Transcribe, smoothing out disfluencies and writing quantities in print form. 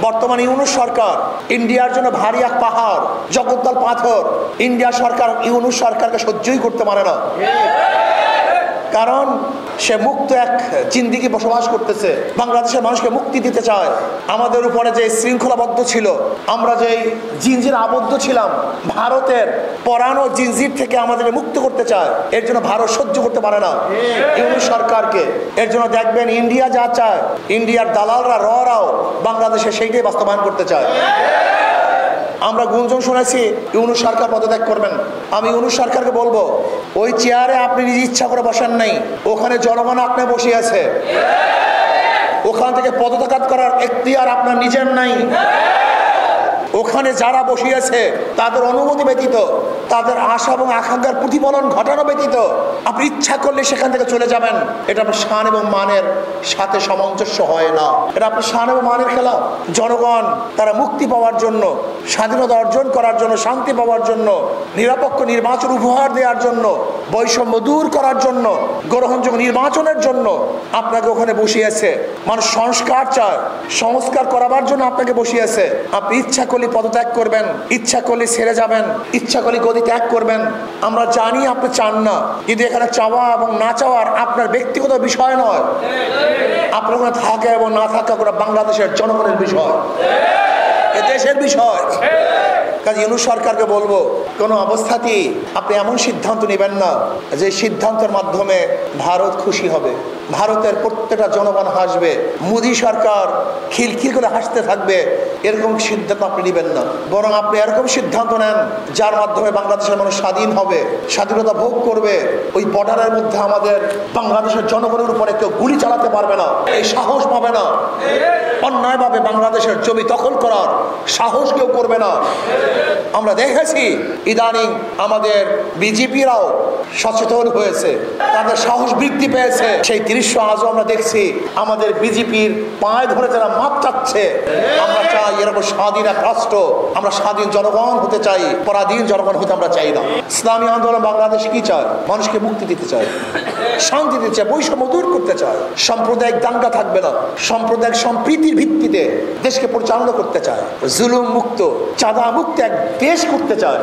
বর্তমানে ইউনূস সরকার ইন্ডিয়ার জন্য ভারী এক পাহাড়, জগদ্দল পাথর। ইন্ডিয়া সরকার ইউনূস সরকারকে সহ্যই করতে পারে না, কারণ সে মুক্ত এক জিন্দিগি বসবাস করতেছে, বাংলাদেশের মানুষকে মুক্তি দিতে চায়। আমাদের উপরে যে শৃঙ্খলাবদ্ধ ছিল, আমরা যে জিনজির আবদ্ধ ছিলাম, ভারতের পরানো জিনজির থেকে আমাদেরকে মুক্ত করতে চায়। এর জন্য ভারত সহ্য করতে পারে না ইউনূস সরকারকে। এর জন্য দেখবেন ইন্ডিয়া যা চায়, ইন্ডিয়ার দালালরা রাও বাংলাদেশে সেইটাই বাস্তবায়ন করতে চায়। আমরা গুঞ্জন শুনেছি ইউনূস সরকার পদত্যাগ করবেন। আমি ইউনূস সরকারকে বলবো, ওই চেয়ারে আপনি নিজ ইচ্ছা করে বসেন নাই, ওখানে জনগণ আপনি বসে আছে। ওখান থেকে পদত্যাগ করার এখতিয়ার আপনার নিজের নাই। ওখানে যারা বসিয়েছে তাদের অনুমতি ব্যতীত, তাদের আশা এবং আকাঙ্ক্ষার প্রতিফলন ঘটানো ব্যতীত আপনি ইচ্ছা করলে সেখান থেকে চলে যাবেন। এটা আপনার শান এবং মানের সাথে সামঞ্জস্য হয় না। এটা আপনার শান এবং মানের খেলা। জনগণ তারা মুক্তি পাওয়ার জন্য, স্বাধীনতা অর্জন করার জন্য, শান্তি পাওয়ার জন্য, নিরপেক্ষ নির্বাচন উপহার দেওয়ার জন্য, বৈষম্য দূর করার জন্য, গ্রহণযোগ্য নির্বাচনের জন্য আপনাকে ওখানে বসিয়েছে। মানুষ সংস্কার চায়, সংস্কার করাবার জন্য আপনাকে বসিয়েছে। আপনি ইচ্ছা করলে পদত্যাগ করবেন, ইচ্ছা করলে ছেড়ে যাবেন, ইচ্ছা করলে গদি ত্যাগ করবেন। আমরা জানি আপনি চান না, কিন্তু এখানে চাওয়া এবং না চাওয়ার আপনার ব্যক্তিগত বিষয় নয়। আপনার ওখানে থাকা এবং না থাকা করে বাংলাদেশের জনগণের বিষয়, এ দেশের বিষয়। কাজে ইউনূস সরকারকে বলবো, কোনো অবস্থাতেই আপনি এমন সিদ্ধান্ত নেবেন না যে সিদ্ধান্তের মাধ্যমে ভারত খুশি হবে, ভারতের প্রত্যেকটা জনগণ হাসবে, মোদী সরকার খিলখিল করে হাসতে থাকবে। এরকম সিদ্ধান্ত আপনি নেবেন না, বরং আপনি এরকম সিদ্ধান্ত নেন যার মাধ্যমে বাংলাদেশের মানুষ স্বাধীন হবে, স্বাধীনতা ভোগ করবে। ওই বর্ডারের মধ্যে আমাদের বাংলাদেশের জনগণের উপরে কেউ গুলি চালাতে পারবে না, এই সাহস পাবে না। অন্যায়ভাবে বাংলাদেশের জমি দখল করার সাহস কেউ করবে না। আমরা দেখেছি ইদানিং আমাদের বিজেপিরাও সচেতন হয়েছে, তাদের সাহস বৃদ্ধি পেয়েছে। সেই দৃশ্য আজও আমরা দেখছি। আমাদের বিজেপির পায়ে ধরে যারা মাপ চাচ্ছে, আমরা চাই এরকম স্বাধীন এক রাষ্ট্র, আমরা স্বাধীন জনগণ হতে চাই, পরাধীন জনগণ হতে আমরা চাই না। ইসলামী আন্দোলন বাংলাদেশ কি চায়? মানুষকে মুক্তি দিতে চায়, শান্তি দিতে চায়, বৈষম্য দূর করতে চায়। সাম্প্রদায়িক দাঙ্গা থাকবে না, সাম্প্রদায়িক সম্প্রীতির ভিত্তিতে দেশকে পরিচালনা করতে চায়, জুলুম মুক্ত, চাঁদা মুক্ত এক দেশ করতে চায়।